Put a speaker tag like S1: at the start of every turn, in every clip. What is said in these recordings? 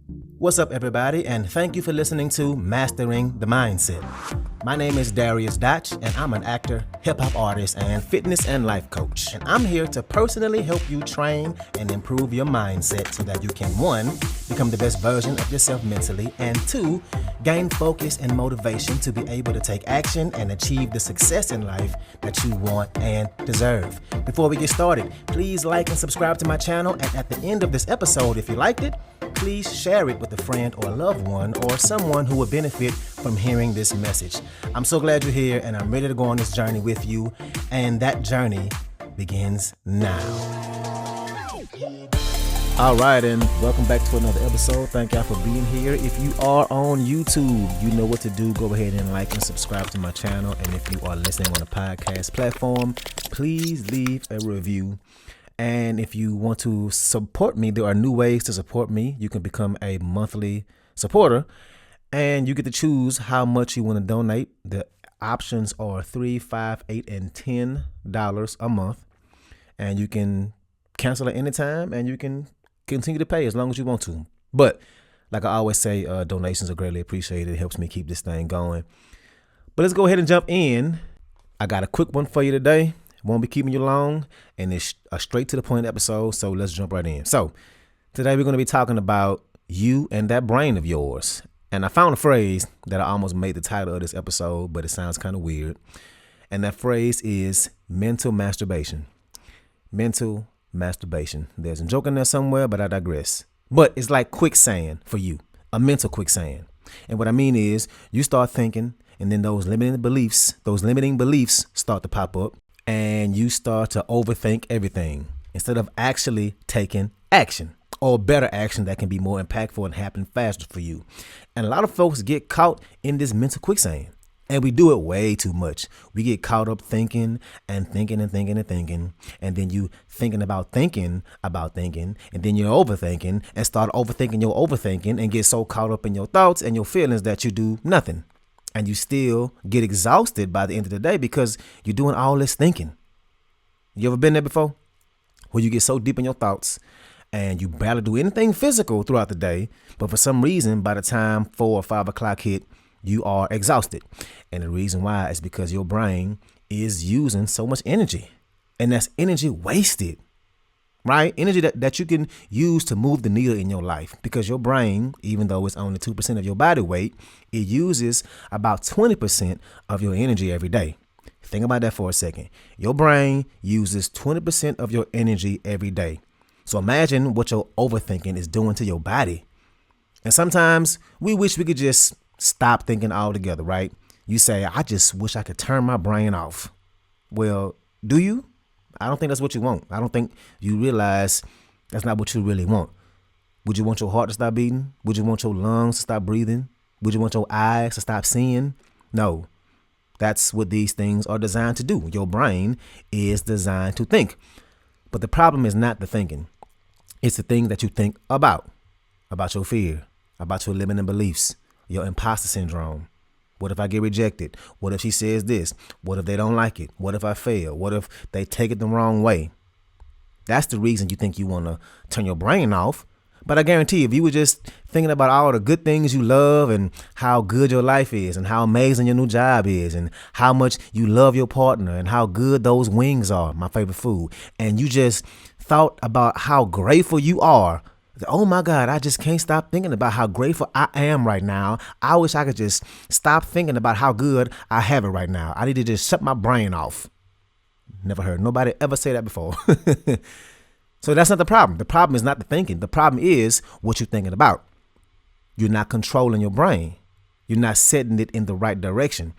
S1: What's up, everybody, and thank you for listening to Mastering the Mindset. My name is Dariusdotch, and I'm an actor, hip-hop artist, and fitness and life coach. And I'm here to personally help you train and improve your mindset so that you can, 1, become the best version of yourself mentally, and 2, gain focus and motivation to be able to take action and achieve the success in life that you want and deserve. Before we get started, please like and subscribe to my channel, and at the end of this episode, if you liked it, please share it with a friend or a loved one or someone who would benefit from hearing this message. I'm so glad you're here, and I'm ready to go on this journey with you, and that journey begins now. All right, and welcome back to another episode. Thank y'all for being here. If you are on YouTube, you know what to do. Go ahead and like and subscribe to my channel, and if you are listening on a podcast platform, please leave a review. And if you want to support me, there are new ways to support me. You can become a monthly supporter, and you get to choose how much you want to donate. The options are $3, $5, $8, and $10 a month, and you can cancel at any time, and you can continue to pay as long as you want to. But like I always say, donations are greatly appreciated. It helps me keep this thing going. But let's go ahead and jump in. I got a quick one for you today. Won't be keeping you long, and it's a straight to the point episode, so let's jump right in. So today we're going to be talking about you and that brain of yours. And I found a phrase that I almost made the title of this episode, but it sounds kind of weird. And that phrase is mental masturbation. Mental masturbation. There's a joke in there somewhere, but I digress. But it's like quicksand for you, a mental quicksand. And what I mean is you start thinking, and then those limiting beliefs start to pop up. And you start to overthink everything instead of actually taking action, or better action that can be more impactful and happen faster for you. And a lot of folks get caught in this mental quicksand, and we do it way too much. We get caught up thinking and thinking and thinking and thinking. And then you thinking, and then you're overthinking and start overthinking your overthinking and get so caught up in your thoughts and your feelings that you do nothing. And you still get exhausted by the end of the day because you're doing all this thinking. You ever been there before? Where you get so deep in your thoughts and you barely do anything physical throughout the day, but for some reason, by the time 4 or 5 o'clock hit, you are exhausted. And the reason why is because your brain is using so much energy. And that's energy wasted. Right? Energy that you can use to move the needle in your life, because your brain, even though it's only 2% of your body weight, it uses about 20% of your energy every day. Think about that for a second. Your brain uses 20% of your energy every day. So imagine what your overthinking is doing to your body. And sometimes we wish we could just stop thinking altogether, right? You say, I just wish I could turn my brain off. Well, do you? I don't think that's what you want. I don't think you realize that's not what you really want. Would you want your heart to stop beating? Would you want your lungs to stop breathing? Would you want your eyes to stop seeing? No, that's what these things are designed to do. Your brain is designed to think. But the problem is not the thinking. It's the things that you think about your fear, about your limiting beliefs, your imposter syndrome. What if I get rejected? What if she says this? What if they don't like it? What if I fail? What if they take it the wrong way? That's the reason you think you want to turn your brain off. But I guarantee if you were just thinking about all the good things you love and how good your life is and how amazing your new job is and how much you love your partner and how good those wings are, my favorite food, and you just thought about how grateful you are. Oh my God, I just can't stop thinking about how grateful I am right now. I wish I could just stop thinking about how good I have it right now. I need to just shut my brain off. Never heard nobody ever say that before. So that's not the problem. The problem is not the thinking. The problem is what you're thinking about. You're not controlling your brain. You're not setting it in the right direction.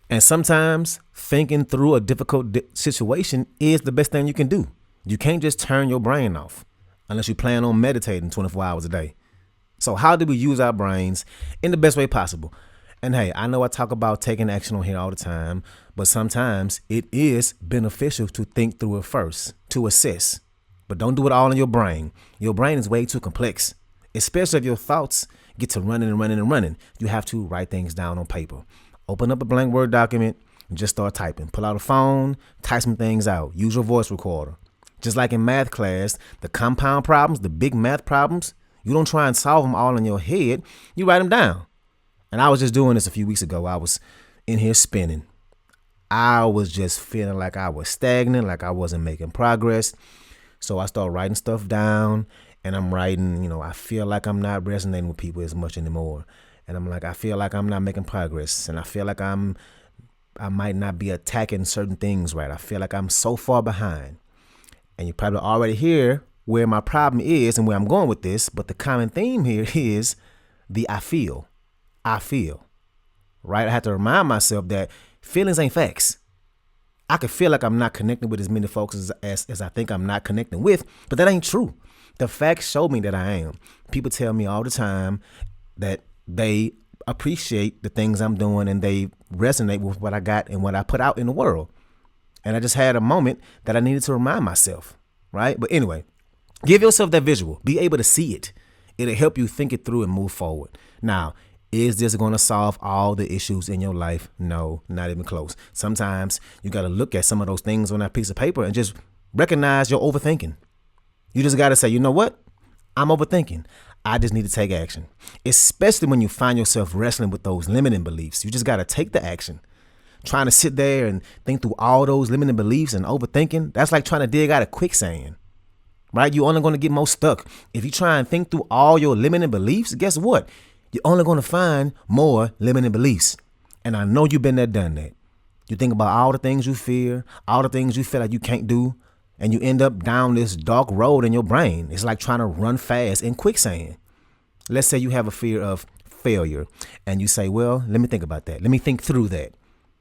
S1: And sometimes thinking through a difficult situation is the best thing you can do. You can't just turn your brain off unless you plan on meditating 24 hours a day. So how do we use our brains in the best way possible? And hey, I know I talk about taking action on here all the time, but sometimes it is beneficial to think through it first, to assess. But don't do it all in your brain. Your brain is way too complex, especially if your thoughts get to running and running and running. You have to write things down on paper. Open up a blank Word document and just start typing. Pull out a phone, type some things out. Use your voice recorder. Just like in math class, the compound problems, the big math problems, You don't try and solve them all in your head. You write them down. And I was just doing this a few weeks ago. I was in here spinning. I was just feeling like I was stagnant, like I wasn't making progress. So I started writing stuff down, and I'm writing, I feel like I'm not resonating with people as much anymore. And I'm like, I feel like I'm not making progress, and I feel like I might not be attacking certain things right. I feel like I'm so far behind. And you probably already hear where my problem is and where I'm going with this, but the common theme here is the I feel, right? I have to remind myself that feelings ain't facts. I could feel like I'm not connecting with as many folks as I think I'm not connecting with, but that ain't true. The facts show me that I am. People tell me all the time that they appreciate the things I'm doing and they resonate with what I got and what I put out in the world. And I just had a moment that I needed to remind myself, right? But anyway, give yourself that visual. Be able to see it. It'll help you think it through and move forward. Now, is this going to solve all the issues in your life? No, not even close. Sometimes you got to look at some of those things on that piece of paper and just recognize you're overthinking. You just got to say, you know what? I'm overthinking. I just need to take action, especially when you find yourself wrestling with those limiting beliefs. You just got to take the action. Trying to sit there and think through all those limiting beliefs and overthinking, that's like trying to dig out of quicksand, right? You're only going to get more stuck. If you try and think through all your limiting beliefs, guess what? You're only going to find more limiting beliefs. And I know you've been there, done that. You think about all the things you fear, all the things you feel like you can't do, and you end up down this dark road in your brain. It's like trying to run fast in quicksand. Let's say you have a fear of failure, and you say, well, let me think about that. Let me think through that.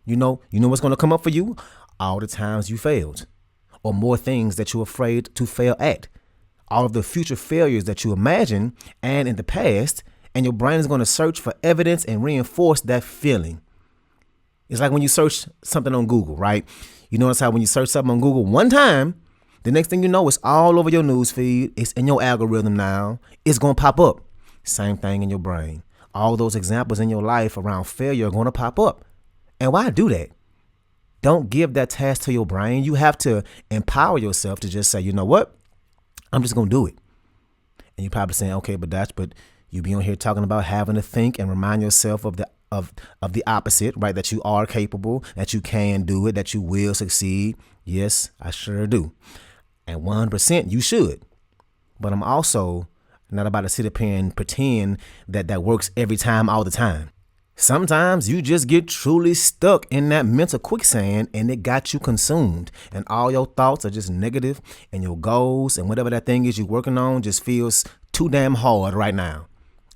S1: You know what's going to come up for you? All the times you failed, or more things that you're afraid to fail at. All of the future failures that you imagine and in the past, and your brain is going to search for evidence and reinforce that feeling. It's like when you search something on Google, right? You notice how when you search something on Google one time, the next thing you know, it's all over your news feed. It's in your algorithm now. It's going to pop up. Same thing in your brain. All those examples in your life around failure are going to pop up. And why do that? Don't give that task to your brain. You have to empower yourself to just say, you know what? I'm just going to do it. And you're probably saying, okay, but you be on here talking about having to think and remind yourself of the opposite, right? That you are capable, that you can do it, that you will succeed. Yes, I sure do. And 100% you should. But I'm also not about to sit up here and pretend that works every time, all the time. Sometimes you just get truly stuck in that mental quicksand and it got you consumed and all your thoughts are just negative and your goals and whatever that thing is you're working on just feels too damn hard right now.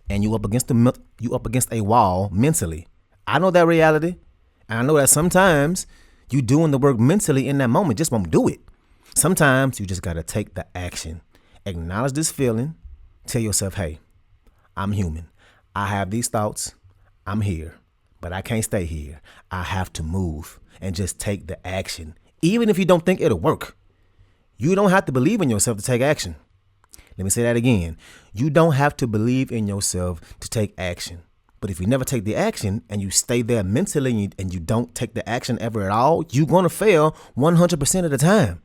S1: And you up against a wall mentally. I know that reality. And I know that sometimes you doing the work mentally in that moment just won't do it. Sometimes you just got to take the action. Acknowledge this feeling. Tell yourself, hey, I'm human. I have these thoughts. I'm here, but I can't stay here. I have to move and just take the action. Even if you don't think it'll work, you don't have to believe in yourself to take action. Let me say that again. You don't have to believe in yourself to take action. But if you never take the action and you stay there mentally and you don't take the action ever at all, you're going to fail 100% of the time.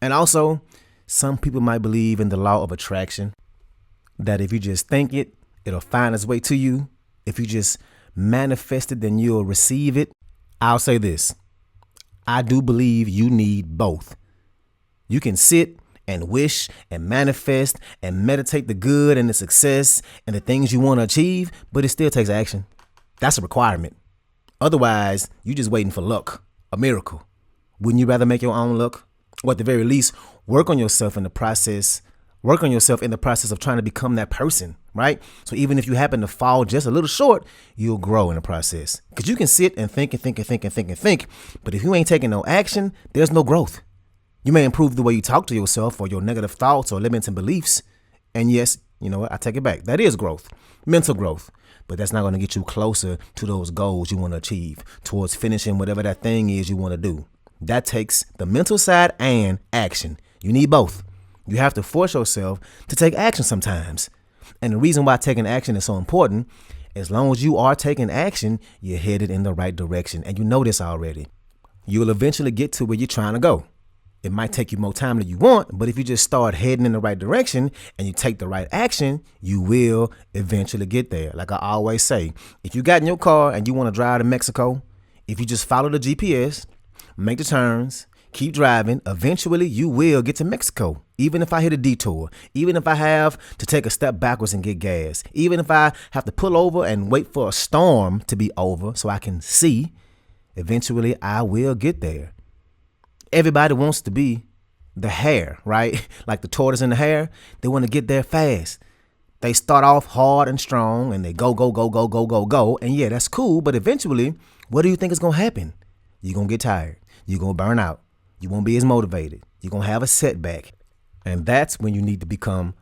S1: And also, some people might believe in the law of attraction, that if you just think it, it'll find its way to you. If you just manifest it, then you'll receive it. I'll say this. I do believe you need both. You can sit and wish and manifest and meditate the good and the success and the things you want to achieve, but it still takes action. That's a requirement. Otherwise, you're just waiting for luck, a miracle. Wouldn't you rather make your own luck? Or at the very least, work on yourself in the process of trying to become that person, right? So even if you happen to fall just a little short, you'll grow in the process. Because you can sit and think, but if you ain't taking no action, there's no growth. You may improve the way you talk to yourself or your negative thoughts or limiting beliefs. And yes, you know what? I take it back. That is growth, mental growth. But that's not going to get you closer to those goals you want to achieve, towards finishing whatever that thing is you want to do. That takes the mental side and action. You need both. You have to force yourself to take action sometimes. And the reason why taking action is so important, as long as you are taking action, you're headed in the right direction. And you know this already. You'll eventually get to where you're trying to go. It might take you more time than you want, but if you just start heading in the right direction and you take the right action, you will eventually get there. Like I always say, if you got in your car and you want to drive to Mexico, if you just follow the GPS, make the turns, keep driving, eventually you will get to Mexico. Even if I hit a detour, even if I have to take a step backwards and get gas, even if I have to pull over and wait for a storm to be over so I can see, eventually I will get there. Everybody wants to be the hare, right? Like the tortoise and the hare. They want to get there fast. They start off hard and strong and they go. And yeah, that's cool. But eventually, what do you think is going to happen? You're going to get tired. You're going to burn out. You won't be as motivated. You're going to have a setback. And that's when you need to become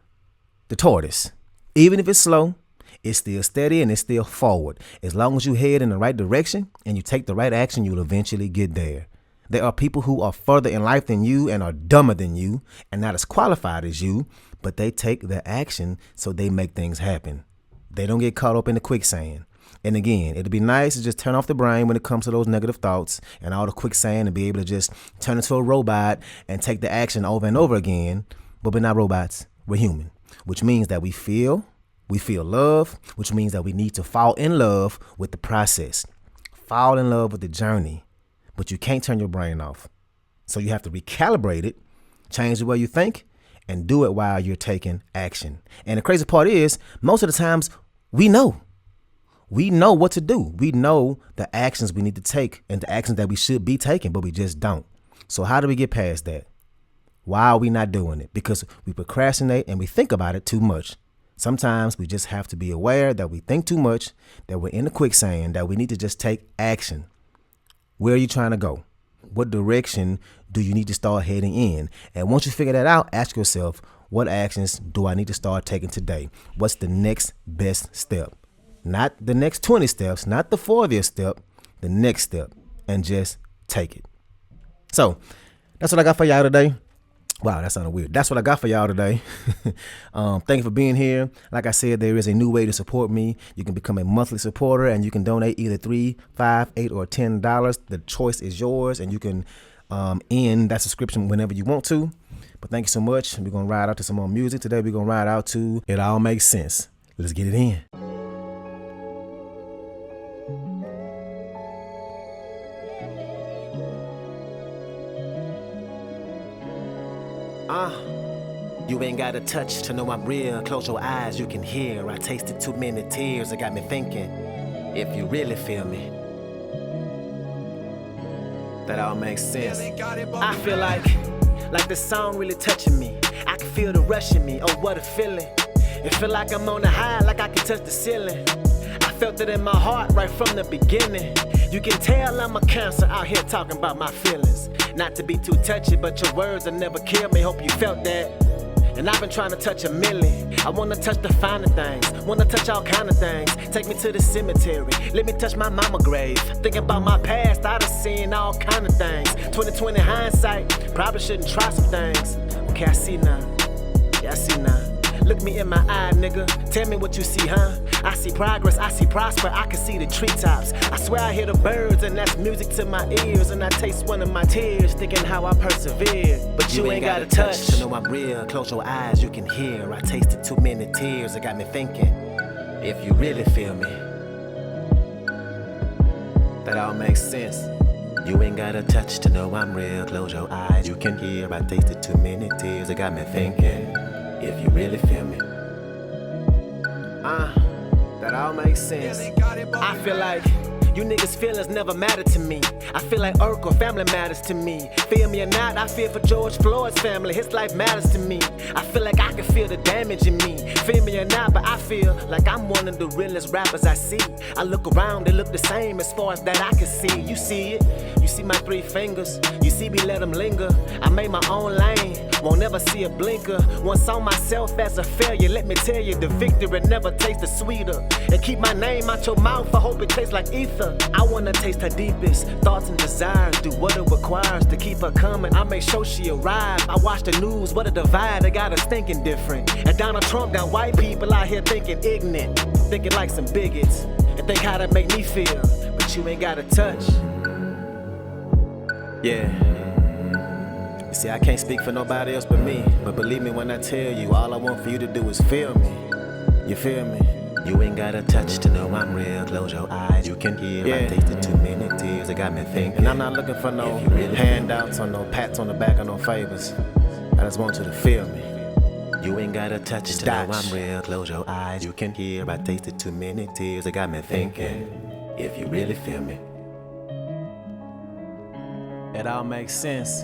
S1: the tortoise. Even if it's slow, it's still steady and it's still forward. As long as you head in the right direction and you take the right action, you'll eventually get there. There are people who are further in life than you and are dumber than you and not as qualified as you, but they take the action so they make things happen. They don't get caught up in the quicksand. And again, it'd be nice to just turn off the brain when it comes to those negative thoughts and all the quicksand and be able to just turn into a robot and take the action over and over again. But we're not robots. We're human, which means that we feel love, which means that we need to fall in love with the process, fall in love with the journey. But you can't turn your brain off. So you have to recalibrate it, change the way you think, and do it while you're taking action. And the crazy part is, most of the times, we know what to do. We know the actions we need to take and the actions that we should be taking, but we just don't. So how do we get past that? Why are we not doing it? Because we procrastinate and we think about it too much. Sometimes we just have to be aware that we think too much, that we're in the quicksand, that we need to just take action. Where are you trying to go? What direction do you need to start heading in? And once you figure that out, ask yourself, what actions do I need to start taking today? What's the next best step? Not the next 20 steps, not the 40th step, the next step, and just take it. So that's what I got for y'all today. Wow, that sounded weird. That's what I got for y'all today. Thank you for being here. Like I said, there is a new way to support me. You can become a monthly supporter and you can donate either $3, $5, $8, or $10. The choice is yours, and you can end that subscription whenever you want to. But thank you so much. We're going to ride out to some more music. Today we're going to ride out to It All Makes Sense. Let's get it in. You ain't got a touch to know I'm real. Close your eyes, you can hear. I tasted too many tears. It got me thinking, if you really feel me, that all makes sense. I feel like the song really touching me. I can feel the rush in me. Oh, what a feeling. It feel like I'm on the high, like I can touch the ceiling. I felt it in my heart right from the beginning. You can tell I'm a cancer out here talking about my feelings. Not to be too touchy, but your words will never kill me. Hope you felt that. And I've been trying to touch a million. I wanna touch the finer things, wanna touch all kind of things. Take me to the cemetery, let me touch my mama grave. Thinking about my past, I done seen all kind of things. 2020 hindsight, probably shouldn't try some things. Okay, I see now, yeah, I see now. Look me in my eye, nigga, tell me what you see, huh? I see progress, I see prosper, I can see the treetops. I swear I hear the birds and that's music to my ears. And I taste one of my tears, thinking how I persevered. But you ain't got a touch to know I'm real. Close your eyes, you can hear. I tasted too many tears, it got me thinking, if you really feel me, that all makes sense. You ain't got a touch to know I'm real. Close your eyes, you can hear. I tasted too many tears, it got me thinking, if you really feel me, that all makes sense. I feel like you niggas' feelings never matter to me. I feel like Urk or family matters to me. Feel me or not, I feel for George Floyd's family. His life matters to me. I feel like I can feel the damage in me. Feel me or not, but I feel like I'm one of the realest rappers I see. I look around, they look the same as far as that I can see. You see it? You see my 3 fingers? You see me let them linger? I made my own lane, won't ever see a blinker. Once saw myself as a failure, let me tell you, the victory never tasted sweeter. And keep my name out your mouth, I hope it tastes like ether. I wanna taste her deepest thoughts and desires, do what it requires to keep her coming. I make sure she arrive. I watch the news, what a divide, they got us thinking different. And Donald Trump got white people out here thinking ignorant, thinking like some bigots, and think how that make me feel. But you ain't got a touch. Yeah. You see, I can't speak for nobody else but me, but believe me when I tell you, all I want for you to do is feel me. You feel me? You ain't gotta touch to know I'm real. Close your eyes, you can hear. I tasted too many tears, it got me thinking. And I'm not looking for no handouts or no pats on the back or no favors. I just want you to feel me. You ain't gotta touch to know I'm real. Close your eyes, you can hear. I tasted too many tears, it got me thinking. If you really feel me. It all makes sense.